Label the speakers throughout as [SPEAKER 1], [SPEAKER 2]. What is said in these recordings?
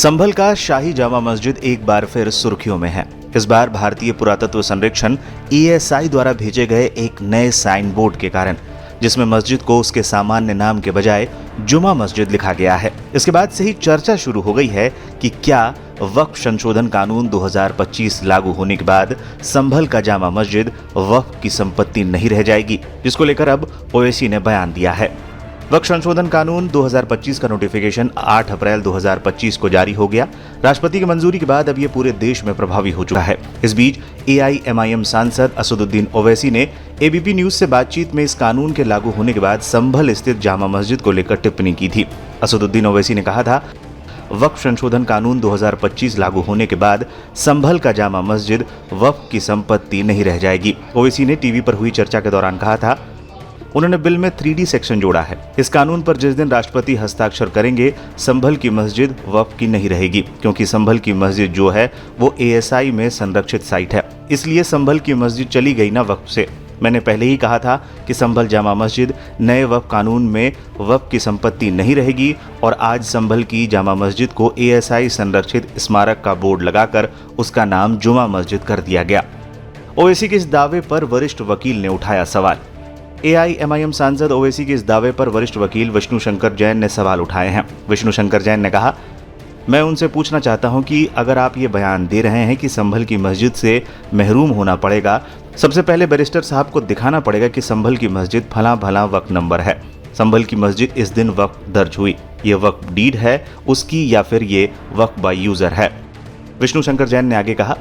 [SPEAKER 1] संभल का शाही जामा मस्जिद एक बार फिर सुर्खियों में है। इस बार भारतीय पुरातत्व संरक्षण ESI द्वारा भेजे गए एक नए साइन बोर्ड के कारण, जिसमें मस्जिद को उसके सामान्य नाम के बजाय जुमा मस्जिद लिखा गया है। इसके बाद से ही चर्चा शुरू हो गई है कि क्या वक्फ संशोधन कानून 2025 लागू होने के बाद संभल का जामा मस्जिद वक्फ की संपत्ति नहीं रह जाएगी, जिसको लेकर अब ओवैसी ने बयान दिया है। वक्फ संशोधन कानून 2025 का नोटिफिकेशन 8 अप्रैल 2025 को जारी हो गया। राष्ट्रपति की मंजूरी के बाद अब ये पूरे देश में प्रभावी हो चुका है। इस बीच AIMIM सांसद असदुद्दीन ओवैसी ने ABP न्यूज से बातचीत में इस कानून के लागू होने के बाद संभल स्थित जामा मस्जिद को लेकर टिप्पणी की थी। असदुद्दीन ओवैसी ने कहा था, वक्फ संशोधन कानून 2025 लागू होने के बाद संभल का जामा मस्जिद वक्फ की संपत्ति नहीं रह जाएगी। ओवैसी ने टीवी पर हुई चर्चा के दौरान कहा था, उन्होंने बिल में 3D सेक्शन जोड़ा है। इस कानून पर जिस दिन राष्ट्रपति हस्ताक्षर करेंगे, संभल की मस्जिद वक्फ की नहीं रहेगी, क्योंकि संभल की मस्जिद जो है वो ASI में संरक्षित साइट है। इसलिए संभल की मस्जिद चली गई ना वक्फ से। मैंने पहले ही कहा था कि संभल जामा मस्जिद नए वक्फ कानून में वक्फ की संपत्ति नहीं रहेगी, और आज संभल की जामा मस्जिद को ASI संरक्षित स्मारक का बोर्ड लगाकर उसका नाम जुमा मस्जिद कर दिया गया। ओवैसी के इस दावे पर वरिष्ठ वकील ने उठाया सवाल। AIMIM सांसद ओवैसी के इस दावे पर वरिष्ठ वकील विष्णु शंकर जैन ने सवाल उठाए हैं। विष्णु शंकर जैन ने कहा, मैं उनसे पूछना चाहता हूं कि अगर आप ये बयान दे रहे हैं कि संभल की मस्जिद से महरूम होना पड़ेगा, सबसे पहले बैरिस्टर साहब को दिखाना पड़ेगा कि संभल की मस्जिद फला भला वक्फ नंबर है। संभल की मस्जिद इस दिन वक्फ दर्ज हुई, ये वक्फ डीड है उसकी या फिर ये वक्फ बाय यूजर है। विष्णु शंकर जैन ने आगे कहा,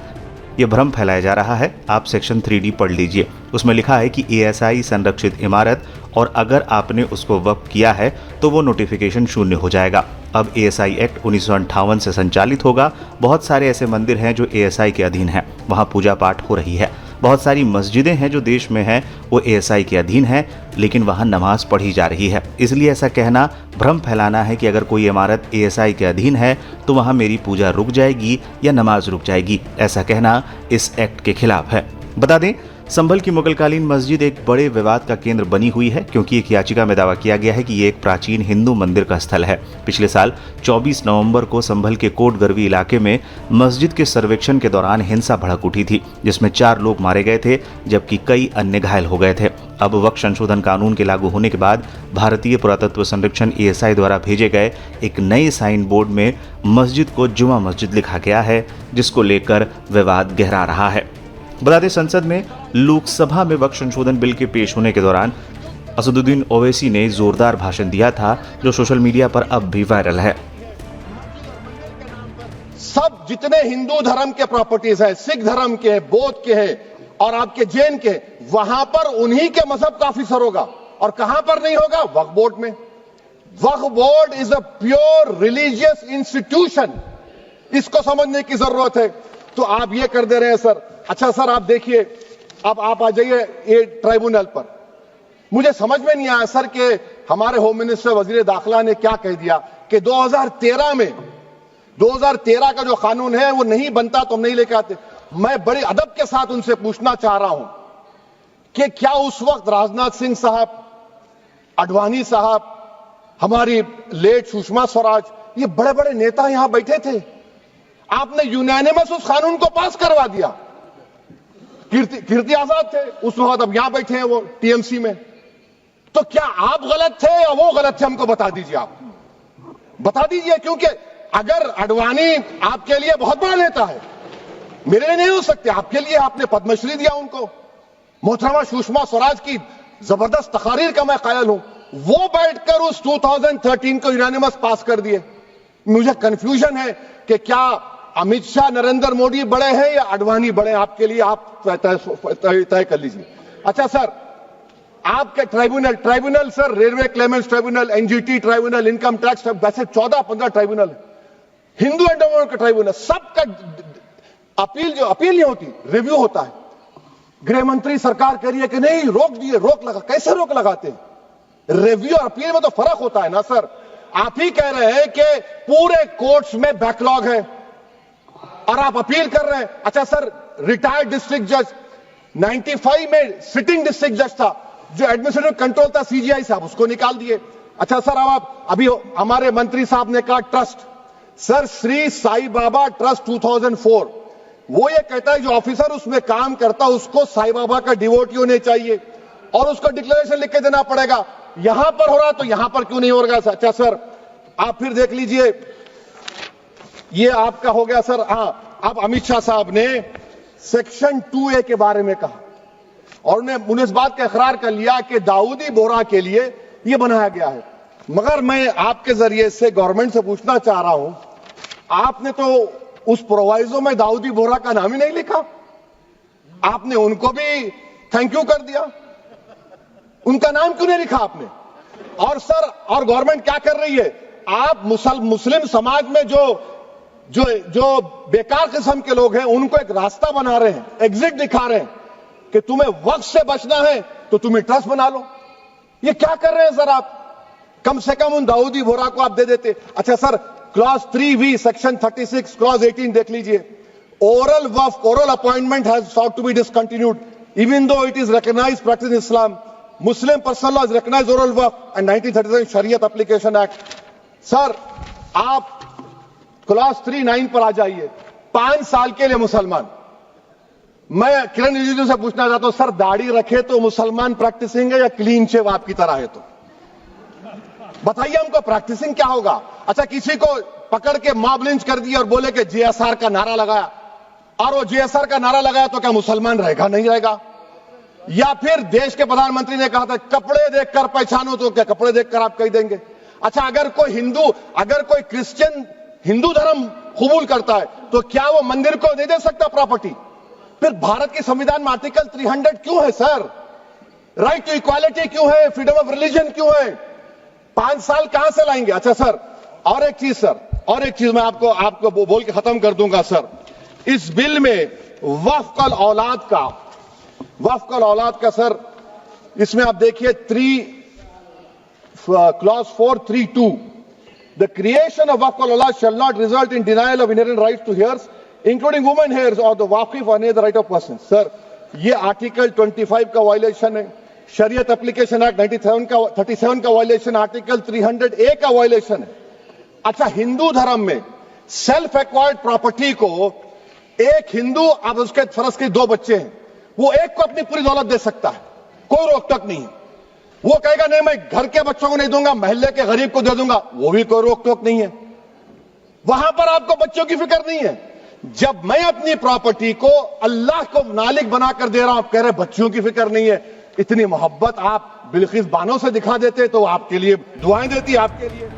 [SPEAKER 1] यह भ्रम फैलाया जा रहा है। आप सेक्शन 3D पढ़ लीजिए, उसमें लिखा है कि ASI संरक्षित इमारत, और अगर आपने उसको वक्फ किया है तो वो नोटिफिकेशन शून्य हो जाएगा। अब ASI एक्ट 1958 से संचालित होगा। बहुत सारे ऐसे मंदिर हैं जो ASI के अधीन हैं, वहाँ पूजा पाठ हो रही है। बहुत सारी मस्जिदें हैं जो देश में हैं, वो ASI के अधीन हैं, लेकिन वहाँ नमाज पढ़ी जा रही है। इसलिए ऐसा कहना भ्रम फैलाना है कि अगर कोई इमारत ASI के अधीन है तो वहाँ मेरी पूजा रुक जाएगी या नमाज रुक जाएगी, ऐसा कहना इस एक्ट के खिलाफ है। बता दें, संभल की मुगलकालीन मस्जिद एक बड़े विवाद का केंद्र बनी हुई है, क्योंकि एक याचिका में दावा किया गया है कि ये एक प्राचीन हिंदू मंदिर का स्थल है। पिछले साल 24 नवंबर को संभल के कोटगरवी इलाके में मस्जिद के सर्वेक्षण के दौरान हिंसा भड़क उठी थी, जिसमें 4 लोग मारे गए थे, जबकि कई अन्य घायल हो गए थे। अब वक्फ संशोधन कानून के लागू होने के बाद भारतीय पुरातत्व संरक्षण ASI द्वारा भेजे गए एक नए साइन बोर्ड में मस्जिद को जुमा मस्जिद लिखा गया है, जिसको लेकर विवाद गहरा रहा है। बता दें, संसद में लोकसभा में वक्फ संशोधन बिल के पेश होने के दौरान असदुद्दीन ओवैसी ने जोरदार भाषण दिया था, जो सोशल मीडिया पर अब भी वायरल है।
[SPEAKER 2] सब जितने हिंदू धर्म के प्रॉपर्टीज है, सिख धर्म के, बौद्ध के है और आपके जैन के, वहां पर उन्हीं के मजहब का ऑफिसर होगा। और कहां पर नहीं होगा? वक्फ बोर्ड में। Waqf board is a pure religious institution, इसको समझने की जरूरत है। तो आप ये कर दे रहे हैं सर। अच्छा सर, आप देखिए, अब आप आ जाइए ये ट्राइब्यूनल पर। मुझे समझ में नहीं आया सर कि हमारे होम मिनिस्टर वजीर दाखिला ने क्या कह दिया कि 2013 का जो कानून है वो नहीं बनता तो हम नहीं लेके आते। मैं बड़े अदब के साथ उनसे पूछना चाह रहा हूं कि क्या उस वक्त राजनाथ सिंह साहब, अडवाणी साहब, हमारी लेट सुषमा स्वराज, ये बड़े बड़े नेता यहां बैठे थे? आपने यूनानिमस उस कानून को पास करवा दिया। कीर्ति आजाद थे उस वक्त, अब यहां बैठे हैं वो TMC में। तो क्या आप गलत थे या वो गलत थे? हमको बता दीजिए, आप बता दीजिए। क्योंकि अगर अडवाणी आपके लिए बहुत बड़ा नेता है, मेरे लिए नहीं हो सकते, आपके लिए आपने पद्मश्री दिया उनको। मोहतरमा सुषमा स्वराज की जबरदस्त तकारीर का मैं कायल हूं, वो बैठकर उस 2013 को यूनानिमस पास कर दिए। मुझे कंफ्यूजन है कि क्या अमित शाह, नरेंद्र मोदी बड़े हैं या अडवाणी बड़े हैं? आपके लिए आप तय कर लीजिए। अच्छा सर, आपके tribunal sir, railway Clements tribunal, NGT tribunal, income tax, वैसे 14-15 ट्राइब्यूनल है। हिंदू एंडोमेंट का ट्राइब्यूनल, सबका अपील नहीं होती, रिव्यू होता है। गृह मंत्री सरकार कह रही है कि नहीं, रोक दिए, रोक लगा। कैसे रोक लगाते हैं? रिव्यू और अपील में तो फर्क होता है ना सर। आप ही कह रहे हैं कि पूरे कोर्ट्स में बैकलॉग है और आप अपील कर रहे हैं। अच्छा सर, रिटायर्ड डिस्ट्रिक्ट जज 95 में सिटिंग डिस्ट्रिक्ट जज था, जो एडमिनिस्ट्रेटिव कंट्रोल था CGI साहब, उसको निकाल दिए। अच्छा सर, अब आप अभी हमारे मंत्री साहब ने कहा trust, sir Shri Sai Baba trust 2004, वो ये कहता है जो ऑफिसर उसमें काम करता है उसको साई बाबा का डिवोटी होने चाहिए और उसको डिक्लेरेशन लिख के देना पड़ेगा। यहां पर हो रहा तो यहां पर क्यों नहीं हो रहा? अच्छा सर, आप फिर देख लीजिए, ये आपका हो गया सर। हां, अब अमित शाह साहब ने सेक्शन 2A के बारे में कहा और उन्होंने इस बात का इकरार कर लिया कि दाऊदी बोहरा के लिए यह बनाया गया है। मगर मैं आपके जरिए से गवर्नमेंट से पूछना चाह रहा हूं, आपने तो उस प्रोवाइजो में दाऊदी बोहरा का नाम ही नहीं लिखा, आपने उनको भी थैंक यू कर दिया, उनका नाम क्यों नहीं लिखा आपने? और सर, और गवर्नमेंट क्या कर रही है? आप मुस्लिम समाज में जो बेकार किस्म के लोग हैं उनको एक रास्ता बना रहे हैं, एग्जिट दिखा रहे हैं कि तुम्हें वक्त से बचना है तो तुम्हें ट्रस्ट बना लो। ये क्या कर रहे हैं सर आप? कम से कम उन दाऊदी बोहरा को आप दे देते। अच्छा sir, clause 3V section 36 clause 18 देख लीजिए। Oral Waqf, oral appointment has sought to be discontinued even though it is recognized practice in Islam. Muslim personal law has recognized oral waqf and 1937 Shariat Application Act. Sir, आप clause 39 पर आ जाइए। 5 साल के लिए मुसलमान। मैं किरण रिजिजू से पूछना चाहता हूं, सर दाढ़ी रखे तो मुसलमान प्रैक्टिसिंग है या क्लीन शेव आपकी तरह है? तो बताइए हमको, प्रैक्टिसिंग क्या होगा? अच्छा, किसी को पकड़ के मॉब लिंच कर दिया और बोले कि JSR का नारा लगाया, और वो JSR का नारा लगाया तो क्या मुसलमान रहेगा? नहीं रहेगा। या फिर देश के प्रधानमंत्री ने कहा था कपड़े देखकर पहचानो, तो क्या कपड़े देखकर आप कह देंगे? अच्छा, अगर कोई क्रिश्चियन हिंदू धर्म कबूल करता है तो क्या वो मंदिर को नहीं दे सकता प्रॉपर्टी? फिर भारत के संविधान में आर्टिकल 300 क्यों है सर? राइट टू इक्वालिटी क्यों है? फ्रीडम ऑफ रिलीजन क्यों है? 5 साल कहां से लाएंगे? अच्छा सर, और एक चीज सर, और एक चीज मैं आपको बोल के खत्म कर दूंगा सर। इस बिल में वक्फ औलाद का सर, इसमें आप देखिए clause 432, the creation of waqf al-awlad shall not result in denial of inherent rights to heirs, including women heirs or the waqif or any other right of person. Sir, ये article 25 का violation है, शरीयत application act 37 का violation, article 300A का violation है। अच्छा, हिंदू धर्म में सेल्फ एक्वायर्ड प्रॉपर्टी को एक हिंदू, अब उसके फर्ज के 2 बच्चे हैं, वो एक को अपनी पूरी दौलत दे सकता है, कोई रोक टोक नहीं है। वो कहेगा नहीं मैं घर के बच्चों को नहीं दूंगा, मोहल्ले के गरीब को दे दूंगा, वो भी कोई रोक टोक नहीं है। वहां पर आपको बच्चों की फिक्र नहीं है। जब मैं अपनी प्रॉपर्टी को अल्लाह को मालिक बनाकर दे रहा हूं, आप कह रहे बच्चों की फिक्र नहीं है। इतनी मोहब्बत आप बिल्किस बानो से दिखा देते तो आपके लिए दुआएं देती आपके लिए।